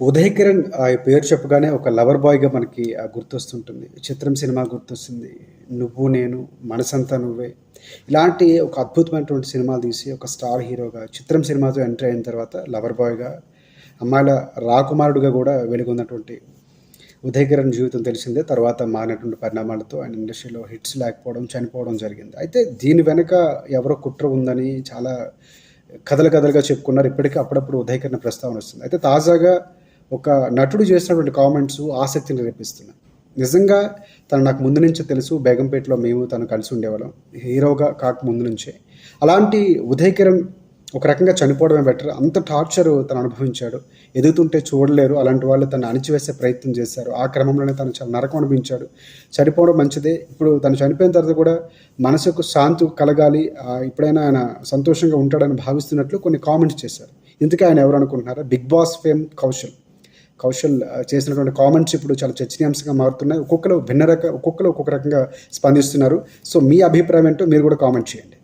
ఉదయ్ కిరణ్ ఈ పేరు చెప్పగానే ఒక లవర్ బాయ్‌గా మనకి గుర్తొస్తుంటుంది. 'చిత్రం' సినిమా గుర్తొస్తుంది. 'నువ్వు నేను', 'మనసంతా నువ్వే' ఇలాంటి ఒక అద్భుతమైనటువంటి సినిమాలు తీసి ఒక స్టార్ హీరోగా 'చిత్రం' సినిమాతో ఎంటర్ అయిన తర్వాత లవర్ బాయ్‌గా, అమ్మాయిల రాకుమారుడుగా గూడా వెలుగొన్నటువంటి ఉదయ్ కిరణ్ జీవితం తెలిసిందే. తర్వాత మారినటువంటి పరిణామాలతో ఆయన ఇండస్ట్రీలో హిట్స్ లేకపోవడం, చనిపోవడం జరిగింది. అయితే దీని వెనక ఎవరో కుట్ర ఉందని చాలా కథలుగా చెప్పుకున్నారు. ఇప్పటికి అప్పుడప్పుడు ఉదయ్ కిరణ్ ప్రస్తావన వస్తుంది. అయితే తాజాగా ఒక నటుడు చేసినటువంటి కామెంట్స్ ఆసక్తిని రేపిస్తున్నాయి. నిజంగా తను నాకు ముందు నుంచే తెలుసు. బేగంపేటలో తను కలిసి ఉండేవాళ్ళం. హీరోగా కాకముందు నుంచే. అలాంటి ఉదయ్ కిరణ్ ఒక రకంగా చనిపోవడమే బెటర్. అంత టార్చర్ తను అనుభవించాడు. ఎదుగుతుంటే చూడలేరు. అలాంటి వాళ్ళు తనను అణిచివేసే ప్రయత్నం చేశారు. ఆ క్రమంలోనే తను చాలా నరకం అనిపించాడు. చనిపోవడం మంచిదే. ఇప్పుడు తను చనిపోయిన తర్వాత కూడా మనసుకు శాంతి కలగాలి. ఇప్పుడైనా ఆయన సంతోషంగా ఉంటాడని భావిస్తున్నట్లు కొన్ని కామెంట్స్ చేశారు. ఇంతకీ ఆయన ఎవరు అనుకుంటున్నారా? 'బిగ్ బాస్' ఫేమ్ కౌశల్ చేసినటువంటి కామెంట్స్ ఇప్పుడు చాలా చర్చనీయాంశంగా మారుతున్నాయి. ఒక్కొక్కరు ఒక్కొక్క రకంగా స్పందిస్తున్నారు. సో, మీ అభిప్రాయం ఏంటో మీరు కూడా కామెంట్ చేయండి.